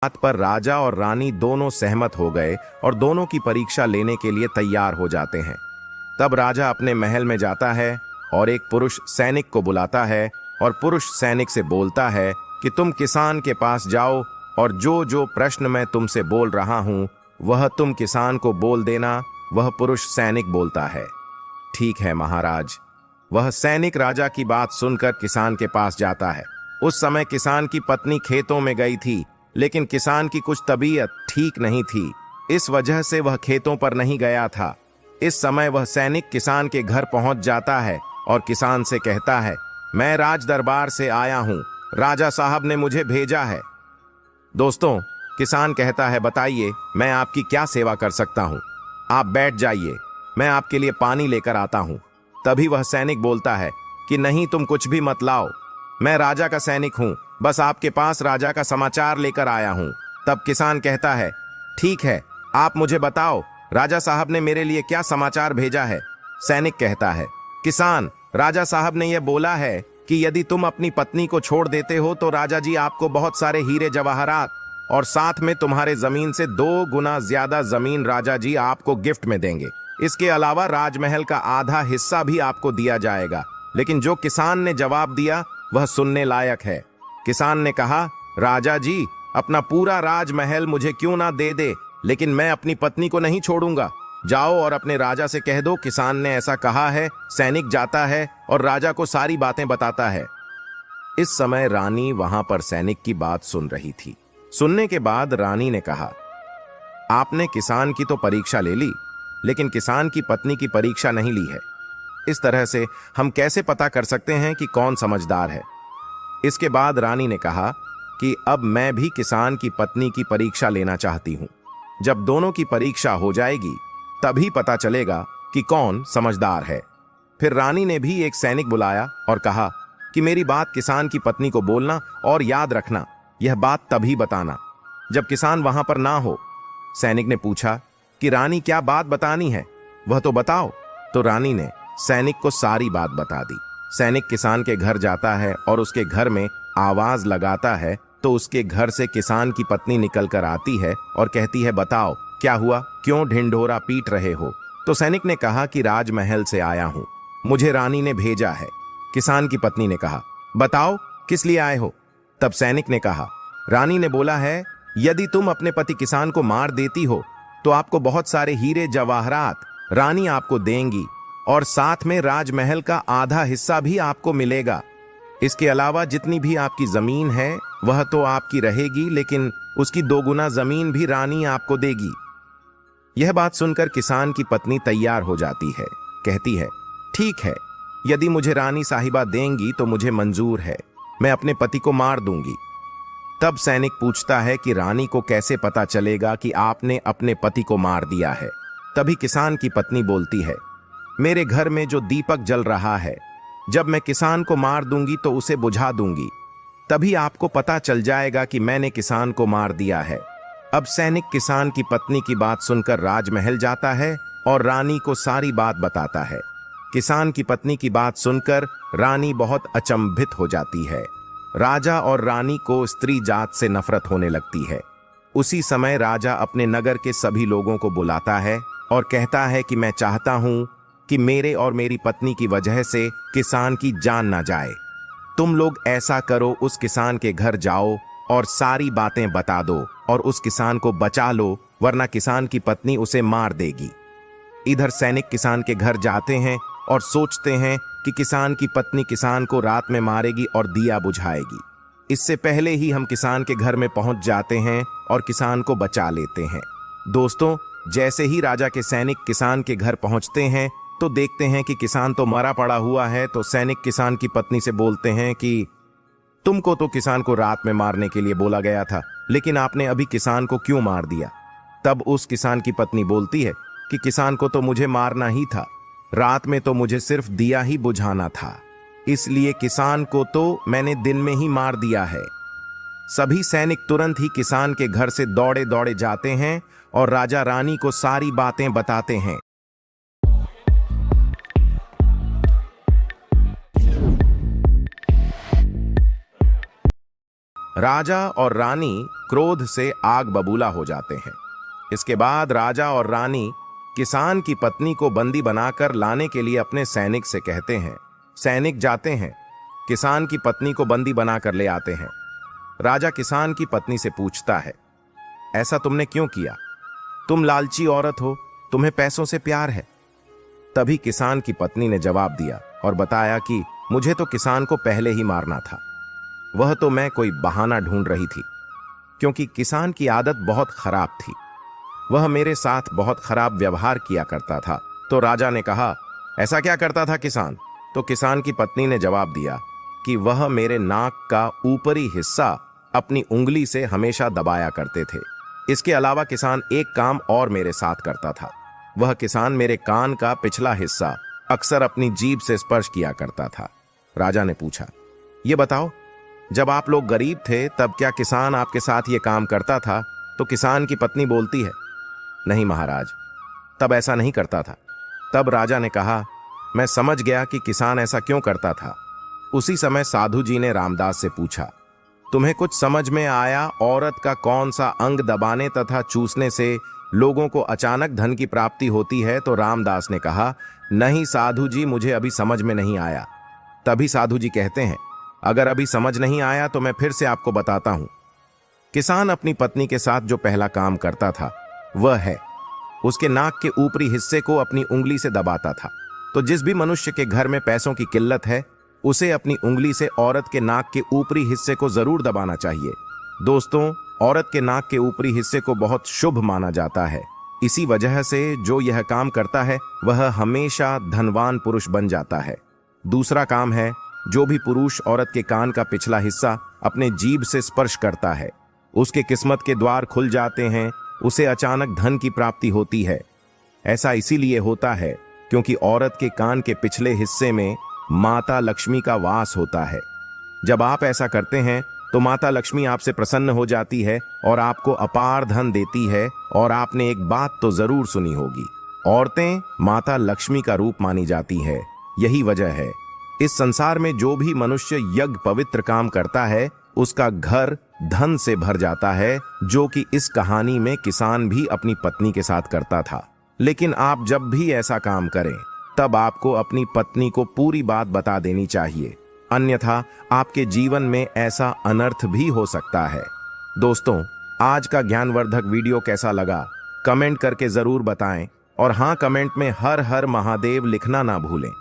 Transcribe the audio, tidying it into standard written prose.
बात पर राजा और रानी दोनों सहमत हो गए और दोनों की परीक्षा लेने के लिए तैयार हो जाते हैं। तब राजा अपने महल में जाता है और एक पुरुष सैनिक को बुलाता है और पुरुष सैनिक से बोलता है कि तुम किसान के पास जाओ और जो जो प्रश्न मैं तुमसे बोल रहा हूं वह तुम किसान को बोल देना। वह पुरुष सैनिक बोलता है, ठीक है महाराज। वह सैनिक राजा की बात सुनकर किसान के पास जाता है। उस समय किसान की पत्नी खेतों में गई थी, लेकिन किसान की कुछ तबीयत ठीक नहीं थी, इस वजह से वह खेतों पर नहीं गया था। इस समय वह सैनिक किसान के घर पहुंच जाता है और किसान से कहता है, मैं राज दरबार से आया हूं, राजा साहब ने मुझे भेजा है। दोस्तों, किसान कहता है, बताइए मैं आपकी क्या सेवा कर सकता हूं। आप बैठ जाइए, मैं आपके लिए पानी लेकर आता हूं। तभी वह सैनिक बोलता है कि नहीं, तुम कुछ भी मत लाओ, मैं राजा का सैनिक हूं, बस आपके पास राजा का समाचार लेकर आया हूं। तब किसान कहता है, ठीक है, आप मुझे बताओ राजा साहब ने मेरे लिए क्या समाचार भेजा है। सैनिक कहता है, किसान, राजा साहब ने यह बोला है कि यदि तुम अपनी पत्नी को छोड़ देते हो तो राजा जी आपको बहुत सारे हीरे जवाहरात और साथ में तुम्हारे जमीन से 2 गुना ज्यादा जमीन राजा जी आपको गिफ्ट में देंगे। इसके अलावा राजमहल का आधा हिस्सा भी आपको दिया जाएगा। लेकिन जो किसान ने जवाब दिया वह सुनने लायक है। किसान ने कहा, राजा जी अपना पूरा राजमहल मुझे क्यों ना दे दे, लेकिन मैं अपनी पत्नी को नहीं छोड़ूंगा। जाओ और अपने राजा से कह दो किसान ने ऐसा कहा है। सैनिक जाता है और राजा को सारी बातें बताता है। इस समय रानी वहां पर सैनिक की बात सुन रही थी। सुनने के बाद रानी ने कहा, आपने किसान की तो परीक्षा ले ली, लेकिन किसान की पत्नी की परीक्षा नहीं ली है। इस तरह से हम कैसे पता कर सकते हैं कि कौन समझदार है। इसके बाद रानी ने कहा कि अब मैं भी किसान की पत्नी की परीक्षा लेना चाहती हूं। जब दोनों की परीक्षा हो जाएगी तभी पता चलेगा कि कौन समझदार है। फिर रानी ने भी एक सैनिक बुलाया और कहा कि मेरी बात किसान की पत्नी को बोलना और याद रखना, यह बात तभी बताना जब किसान वहां पर ना हो। सैनिक ने पूछा कि रानी क्या बात बतानी है, वह तो बताओ। तो रानी ने सैनिक को सारी बात बता दी। सैनिक किसान के घर जाता है और उसके घर में आवाज लगाता है तो उसके घर से किसान की पत्नी निकल कर आती है और कहती है, बताओ क्या हुआ, क्यों ढिंढोरा पीट रहे हो। तो सैनिक ने कहा कि राजमहल से आया हूं, मुझे रानी ने भेजा है। किसान की पत्नी ने कहा, बताओ किस लिए आए हो। तब सैनिक ने कहा, रानी ने बोला है यदि तुम अपने पति किसान को मार देती हो तो आपको बहुत सारे हीरे जवाहरात रानी आपको देंगी और साथ में राजमहल का आधा हिस्सा भी आपको मिलेगा। इसके अलावा जितनी भी आपकी जमीन है वह तो आपकी रहेगी, लेकिन उसकी 2 गुना जमीन भी रानी आपको देगी। यह बात सुनकर किसान की पत्नी तैयार हो जाती है। कहती है, ठीक है, यदि मुझे रानी साहिबा देंगी तो मुझे मंजूर है, मैं अपने पति को मार दूंगी। तब सैनिक पूछता है कि रानी को कैसे पता चलेगा कि आपने अपने पति को मार दिया है। तभी किसान की पत्नी बोलती है, मेरे घर में जो दीपक जल रहा है, जब मैं किसान को मार दूंगी तो उसे बुझा दूंगी, तभी आपको पता चल जाएगा कि मैंने किसान को मार दिया है। अब सैनिक किसान की पत्नी की बात सुनकर राजमहल जाता है और रानी को सारी बात बताता है। किसान की पत्नी की बात सुनकर रानी बहुत अचंभित हो जाती है। राजा और रानी को स्त्री जात से नफरत होने लगती है। उसी समय राजा अपने नगर के सभी लोगों को बुलाता है और कहता है कि मैं चाहता हूं कि मेरे और मेरी पत्नी की वजह से किसान की जान ना जाए। तुम लोग ऐसा करो, उस किसान के घर जाओ और सारी बातें बता दो और उस किसान को बचा लो, वरना किसान की पत्नी उसे मार देगी। इधर सैनिक किसान के घर जाते हैं और सोचते हैं कि किसान की पत्नी किसान को रात में मारेगी और दिया बुझाएगी। इससे पहले ही हम किसान के घर में पहुंच जाते हैं और किसान को बचा लेते हैं। दोस्तों, जैसे ही राजा के सैनिक किसान के घर पहुंचते हैं तो देखते हैं कि किसान तो मरा पड़ा हुआ है। तो सैनिक किसान की पत्नी से बोलते हैं कि तुमको तो किसान को रात में मारने के लिए बोला गया था, लेकिन आपने अभी किसान को क्यों मार दिया। तब उस किसान की पत्नी बोलती है कि किसान को तो मुझे मारना ही था, रात में तो मुझे सिर्फ दिया ही बुझाना था, इसलिए किसान को तो मैंने दिन में ही मार दिया है। सभी सैनिक तुरंत ही किसान के घर से दौड़े दौड़े जाते हैं और राजा रानी को सारी बातें बताते हैं। राजा और रानी क्रोध से आग बबूला हो जाते हैं। इसके बाद राजा और रानी किसान की पत्नी को बंदी बनाकर लाने के लिए अपने सैनिक से कहते हैं। सैनिक जाते हैं, किसान की पत्नी को बंदी बनाकर ले आते हैं। राजा किसान की पत्नी से पूछता है, ऐसा तुमने क्यों किया? तुम लालची औरत हो, तुम्हें पैसों से प्यार है। तभी किसान की पत्नी ने जवाब दिया और बताया कि मुझे तो किसान को पहले ही मारना था, वह तो मैं कोई बहाना ढूंढ रही थी, क्योंकि किसान की आदत बहुत खराब थी, वह मेरे साथ बहुत खराब व्यवहार किया करता था। तो राजा ने कहा, ऐसा क्या करता था किसान? तो किसान की पत्नी ने जवाब दिया कि वह मेरे नाक का ऊपरी हिस्सा अपनी उंगली से हमेशा दबाया करते थे। इसके अलावा किसान एक काम और मेरे साथ करता था, वह किसान मेरे कान का पिछला हिस्सा अक्सर अपनी जीभ से स्पर्श किया करता था। राजा ने पूछा, ये बताओ, जब आप लोग गरीब थे तब क्या किसान आपके साथ ये काम करता था? तो किसान की पत्नी बोलती है, नहीं महाराज, तब ऐसा नहीं करता था। तब राजा ने कहा, मैं समझ गया कि किसान ऐसा क्यों करता था। उसी समय साधु जी ने रामदास से पूछा, तुम्हें कुछ समझ में आया औरत का कौन सा अंग दबाने तथा चूसने से लोगों को अचानक धन की प्राप्ति होती है? तो रामदास ने कहा, नहीं साधु जी, मुझे अभी समझ में नहीं आया। तभी साधु जी कहते हैं, अगर अभी समझ नहीं आया तो मैं फिर से आपको बताता हूं। किसान अपनी पत्नी के साथ जो पहला काम करता था वह है, उसके नाक के ऊपरी हिस्से को अपनी उंगली से दबाता था। तो जिस भी मनुष्य के घर में पैसों की किल्लत है, उसे अपनी उंगली से औरत के नाक के ऊपरी हिस्से को जरूर दबाना चाहिए। दोस्तों, औरत के नाक के ऊपरी हिस्से को बहुत शुभ माना जाता है। इसी वजह से जो यह काम करता है वह हमेशा धनवान पुरुष बन जाता है। दूसरा काम है, जो भी पुरुष औरत के कान का पिछला हिस्सा अपने जीभ से स्पर्श करता है, उसके किस्मत के द्वार खुल जाते हैं, उसे अचानक धन की प्राप्ति होती है। ऐसा इसीलिए होता है क्योंकि औरत के कान के पिछले हिस्से में माता लक्ष्मी का वास होता है। जब आप ऐसा करते हैं तो माता लक्ष्मी आपसे प्रसन्न हो जाती है और आपको अपार धन देती है। और आपने एक बात तो जरूर सुनी होगी, औरतें माता लक्ष्मी का रूप मानी जाती है। यही वजह है इस संसार में जो भी मनुष्य यज्ञ पवित्र काम करता है उसका घर धन से भर जाता है, जो कि इस कहानी में किसान भी अपनी पत्नी के साथ करता था। लेकिन आप जब भी ऐसा काम करें तब आपको अपनी पत्नी को पूरी बात बता देनी चाहिए, अन्यथा आपके जीवन में ऐसा अनर्थ भी हो सकता है। दोस्तों, आज का ज्ञानवर्धक वीडियो कैसा लगा कमेंट करके जरूर बताएं और हाँ, कमेंट में हर हर महादेव लिखना ना भूलें।